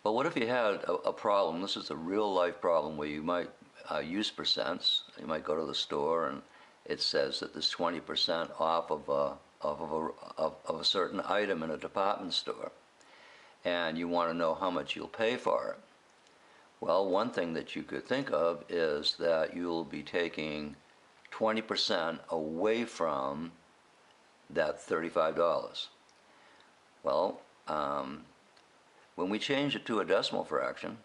But what if you had a problem? This is a real life problem where you might use percents. You might go to the store and it says that there's 20% off of a certain item in a department store, and you want to know how much you'll pay for it. Well, one thing that you could think of is that you'll be taking 20% away from that $35. Well, when we change it to a decimal fraction,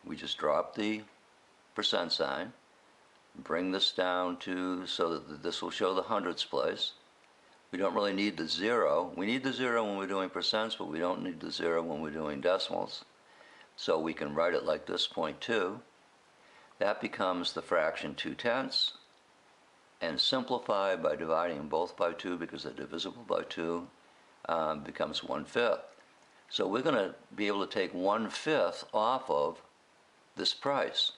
we just drop the percent sign, bring this down to so that this will show the hundredths place. We don't really need the zero. We need the zero when we're doing percents, but we don't need the zero when we're doing decimals. So we can write it like this, 0.2. That becomes the fraction 2/10, and simplify by dividing them both by 2 because they're divisible by 2, becomes 1/5. So we're going to be able to take 1/5 off of this price.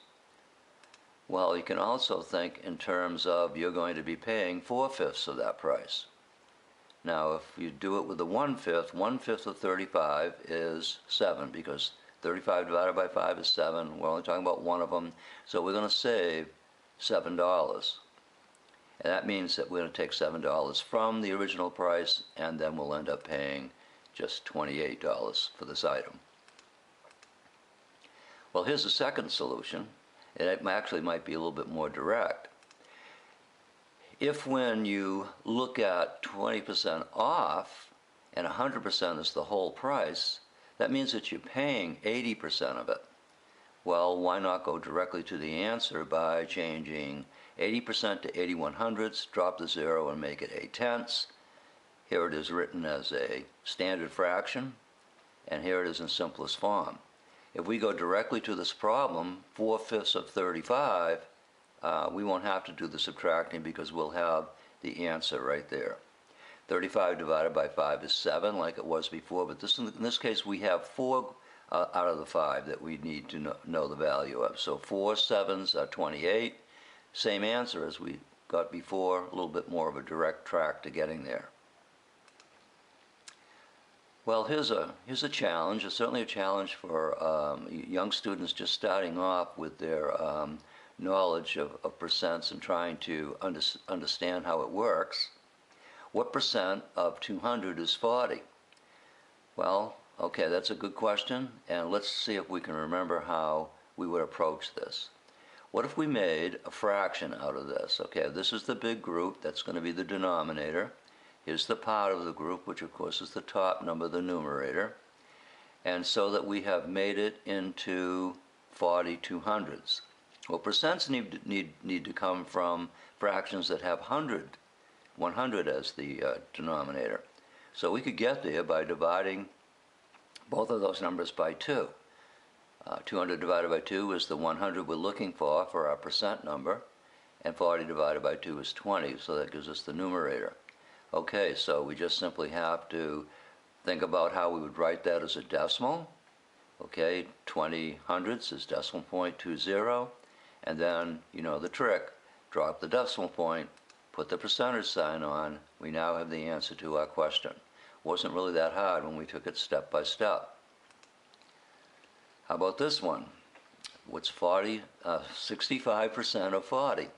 Well, you can also think in terms of you're going to be paying 4/5 of that price. Now, if you do it with the 1/5, 1/5 of 35 is 7, because 35 divided by 5 is 7. We're only talking about one of them. So we're going to save $7. And that means that we're going to take $7 from the original price, and then we'll end up paying just $28 for this item. Well, here's the second solution. It actually might be a little bit more direct. If when you look at 20% off and 100% is the whole price, that means that you're paying 80% of it. Well, why not go directly to the answer by changing 80% to 81/100ths, drop the zero and make it 8/10. Here it is written as a standard fraction, and here it is in simplest form. If we go directly to this problem, 4/5 of 35, we won't have to do the subtracting because we'll have the answer right there. 35 divided by 5 is 7, like it was before, but in this case we have 4 out of the 5 that we need to know the value of. So 4 7s are 28. Same answer as we got before, a little bit more of a direct track to getting there. Well, here's a challenge. It's certainly a challenge for young students just starting off with their knowledge of percents and trying to understand how it works. What percent of 200 is 40? Well, okay, that's a good question, and let's see if we can remember how we would approach this. What if we made a fraction out of this? Okay, this is the big group. That's going to be the denominator. Here's the part of the group, which of course is the top number, the numerator. And so that we have made it into 40 200ths. Well, percents need to come from fractions that have 100 as the denominator. So we could get there by dividing both of those numbers by 2. 200 divided by 2 is the 100 we're looking for our percent number, and 40 divided by 2 is 20, so that gives us the numerator. Okay, so we just simply have to think about how we would write that as a decimal. Okay, 20 hundredths is decimal point 20, and then, you know the trick, drop the decimal point, put the percentage sign on. We now have the answer to our question. Wasn't really that hard when we took it step by step. How about this one? What's 40? 65% of 40.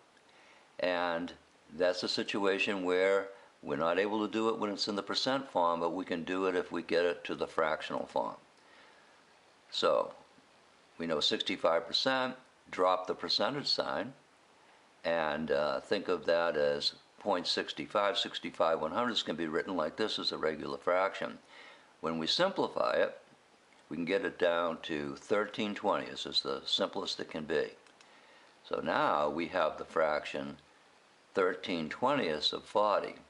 And that's a situation where we're not able to do it when it's in the percent form, but we can do it if we get it to the fractional form. So we know 65%, drop the percentage sign, and think of that as 0.65. 65 100ths can be written like this as a regular fraction. When we simplify it, we can get it down to 13/20. This is the simplest it can be. So now we have the fraction 13/20ths of 40.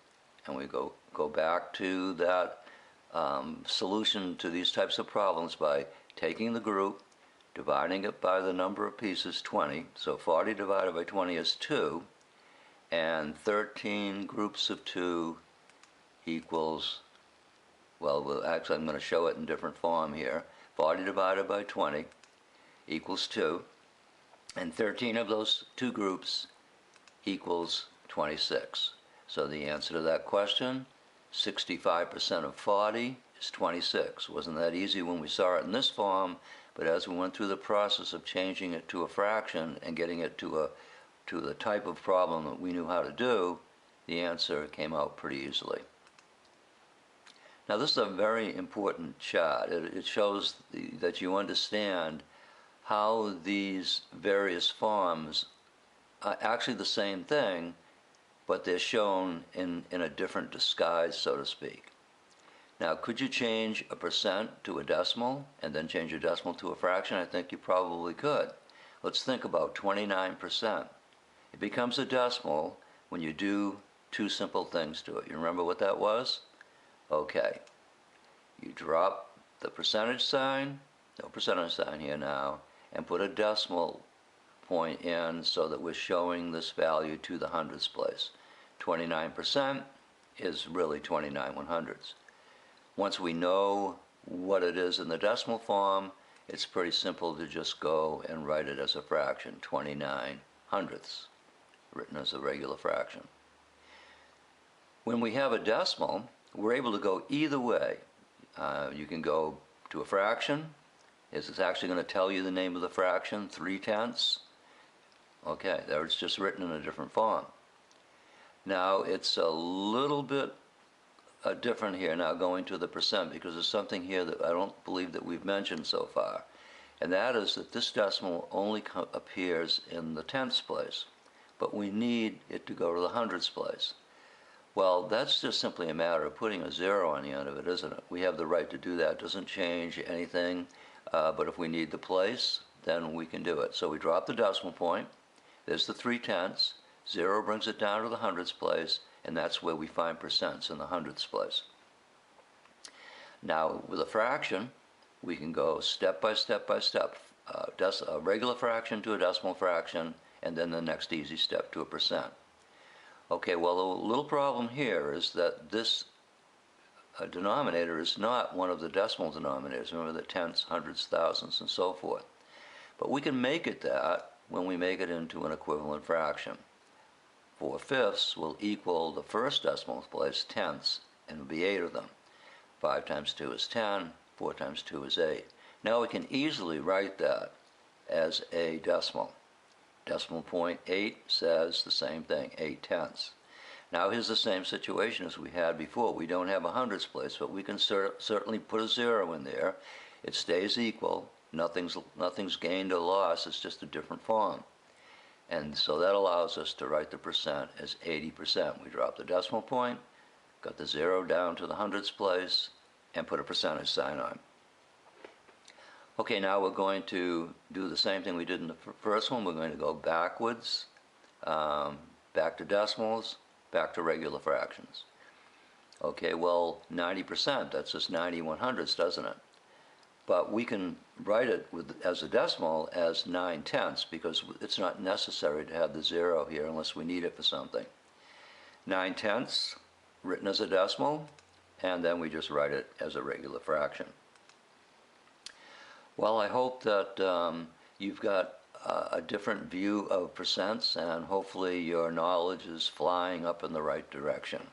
And we go back to that solution to these types of problems by taking the group, dividing it by the number of pieces, 20. So 40 divided by 20 is 2, and 13 groups of 2 equals, well, actually I'm going to show it in different form here. 40 divided by 20 equals 2, and 13 of those 2 groups equals 26. So the answer to that question, 65% of 40 is 26. Wasn't that easy when we saw it in this form, but as we went through the process of changing it to a fraction and getting it to the type of problem that we knew how to do, the answer came out pretty easily. Now this is a very important chart. It shows that you understand how these various forms are actually the same thing, but they're shown in a different disguise, so to speak. Now, could you change a percent to a decimal and then change a decimal to a fraction? I think you probably could. Let's think about 29%. It becomes a decimal when you do two simple things to it. You remember what that was? Okay. You drop the percentage sign, no percentage sign here now, and put a decimal point in so that we're showing this value to the hundredths place. 29% is really 29/100ths. Once we know what it is in the decimal form, it's pretty simple to just go and write it as a fraction, 29/100ths, written as a regular fraction. When we have a decimal, we're able to go either way. You can go to a fraction. It's actually going to tell you the name of the fraction, 3/10. Okay, there it's just written in a different form. Now it's a little bit different here now going to the percent, because there's something here that I don't believe that we've mentioned so far, and that is that this decimal only appears in the tenths place, but we need it to go to the hundredths place. Well, that's just simply a matter of putting a zero on the end of it, isn't it? We have the right to do that. It doesn't change anything, but if we need the place, then we can do it. So we drop the decimal point. There's the 3/10. Zero brings it down to the hundredths place, and that's where we find percents, in the hundredths place. Now, with a fraction, we can go step by step by step. A regular fraction to a decimal fraction, and then the next easy step to a percent. Okay, well, the little problem here is that this denominator is not one of the decimal denominators. Remember the tenths, hundredths, thousandths, and so forth. But we can make it that when we make it into an equivalent fraction. 4/5 will equal the first decimal place, tenths, and it'll be 8 of them. 5 times 2 is 10, 4 times 2 is 8. Now we can easily write that as a decimal. Decimal point 8 says the same thing, 8/10. Now here's the same situation as we had before. We don't have a hundredths place, but we can certainly put a zero in there. It stays equal. Nothing's gained or lost. It's just a different form. And so that allows us to write the percent as 80%. We drop the decimal point, got the zero down to the hundredths place, and put a percentage sign on. Okay, now we're going to do the same thing we did in the first one. We're going to go backwards, back to decimals, back to regular fractions. Okay, well, 90%, that's just 90/100ths, doesn't it? But we can write it as a decimal as 9/10, because it's not necessary to have the zero here unless we need it for something. 9/10 written as a decimal, and then we just write it as a regular fraction. Well, I hope that you've got a different view of percents, and hopefully your knowledge is flying up in the right direction.